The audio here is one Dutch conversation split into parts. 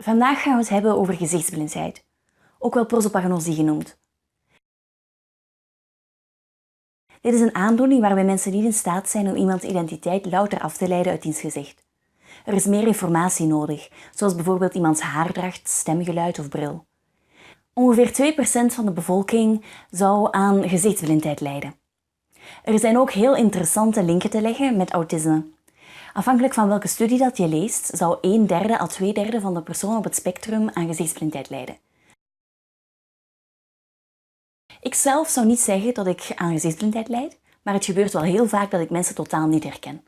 Vandaag gaan we het hebben over gezichtsblindheid, ook wel prosopagnosie genoemd. Dit is een aandoening waarbij mensen niet in staat zijn om iemands identiteit louter af te leiden uit diens gezicht. Er is meer informatie nodig, zoals bijvoorbeeld iemands haardracht, stemgeluid of bril. Ongeveer 2% van de bevolking zou aan gezichtsblindheid lijden. Er zijn ook heel interessante linken te leggen met autisme. Afhankelijk van welke studie dat je leest, zou 1/3 à 2/3 van de personen op het spectrum aan gezichtsblindheid lijden. Ik zelf zou niet zeggen dat ik aan gezichtsblindheid lijd, maar het gebeurt wel heel vaak dat ik mensen totaal niet herken.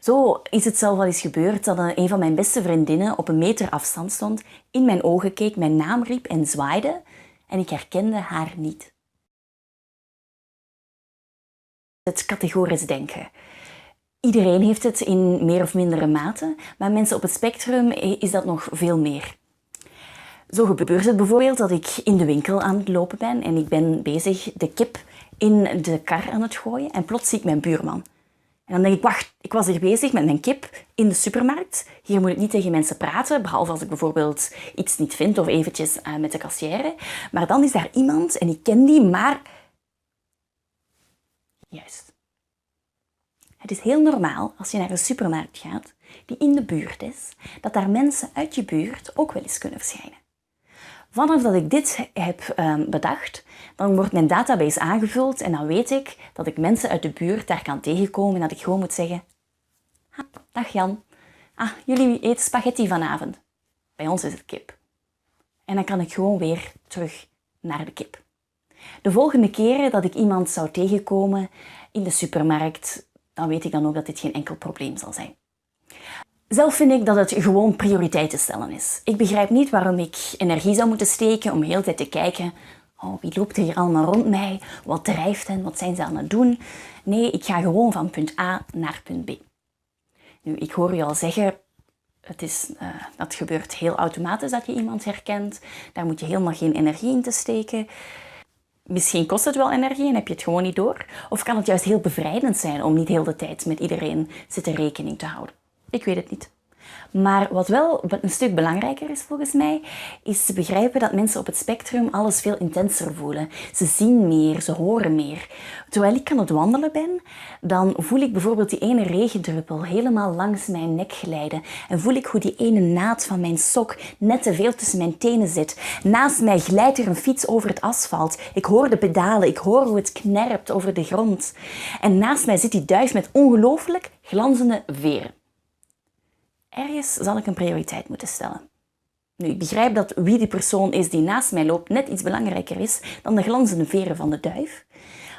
Zo is het zelf al eens gebeurd dat een van mijn beste vriendinnen op 1 meter afstand stond, in mijn ogen keek, mijn naam riep en zwaaide en ik herkende haar niet. Het categorisch denken. Iedereen heeft het in meer of mindere mate, maar mensen op het spectrum is dat nog veel meer. Zo gebeurt het bijvoorbeeld dat ik in de winkel aan het lopen ben en ik ben bezig de kip in de kar aan het gooien en plots zie ik mijn buurman. En dan denk ik, wacht, ik was hier bezig met mijn kip in de supermarkt. Hier moet ik niet tegen mensen praten, behalve als ik bijvoorbeeld iets niet vind of eventjes met de kassière. Maar dan is daar iemand en ik ken die, maar... Juist. Het is heel normaal als je naar een supermarkt gaat die in de buurt is, dat daar mensen uit je buurt ook wel eens kunnen verschijnen. Vanaf dat ik dit heb bedacht, dan wordt mijn database aangevuld en dan weet ik dat ik mensen uit de buurt daar kan tegenkomen en dat ik gewoon moet zeggen: dag Jan, jullie eten spaghetti vanavond. Bij ons is het kip. En dan kan ik gewoon weer terug naar de kip. De volgende keren dat ik iemand zou tegenkomen in de supermarkt, dan weet ik dan ook dat dit geen enkel probleem zal zijn. Zelf vind ik dat het gewoon prioriteiten stellen is. Ik begrijp niet waarom ik energie zou moeten steken om de hele tijd te kijken: wie loopt er hier allemaal rond mij? Wat drijft hen? Wat zijn ze aan het doen? Nee, ik ga gewoon van punt A naar punt B. Nu, ik hoor je al zeggen, dat gebeurt heel automatisch dat je iemand herkent. Daar moet je helemaal geen energie in te steken. Misschien kost het wel energie en heb je het gewoon niet door. Of kan het juist heel bevrijdend zijn om niet heel de tijd met iedereen zitten rekening te houden? Ik weet het niet. Maar wat wel een stuk belangrijker is volgens mij, is te begrijpen dat mensen op het spectrum alles veel intenser voelen. Ze zien meer, ze horen meer. Terwijl ik aan het wandelen ben, dan voel ik bijvoorbeeld die ene regendruppel helemaal langs mijn nek glijden. En voel ik hoe die ene naad van mijn sok net te veel tussen mijn tenen zit. Naast mij glijdt er een fiets over het asfalt. Ik hoor de pedalen, ik hoor hoe het knerpt over de grond. En naast mij zit die duif met ongelooflijk glanzende veren. Ergens zal ik een prioriteit moeten stellen. Nu, ik begrijp dat wie die persoon is die naast mij loopt net iets belangrijker is dan de glanzende veren van de duif.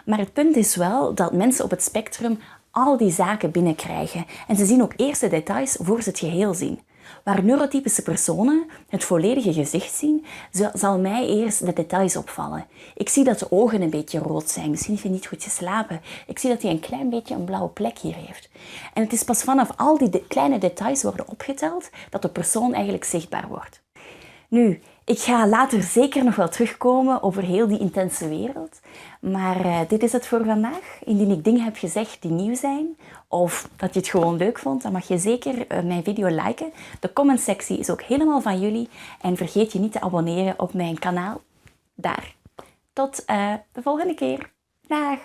Maar het punt is wel dat mensen op het spectrum al die zaken binnenkrijgen en ze zien ook eerst de details voor ze het geheel zien. Waar neurotypische personen het volledige gezicht zien, zal mij eerst de details opvallen. Ik zie dat de ogen een beetje rood zijn, misschien heeft hij niet goed geslapen. Ik zie dat hij een klein beetje een blauwe plek hier heeft. En het is pas vanaf al die kleine details worden opgeteld dat de persoon eigenlijk zichtbaar wordt. Nu, ik ga later zeker nog wel terugkomen over heel die intense wereld. Maar dit is het voor vandaag. Indien ik dingen heb gezegd die nieuw zijn, of dat je het gewoon leuk vond, dan mag je zeker mijn video liken. De commentsectie is ook helemaal van jullie. En vergeet je niet te abonneren op mijn kanaal daar. Tot de volgende keer. Dag!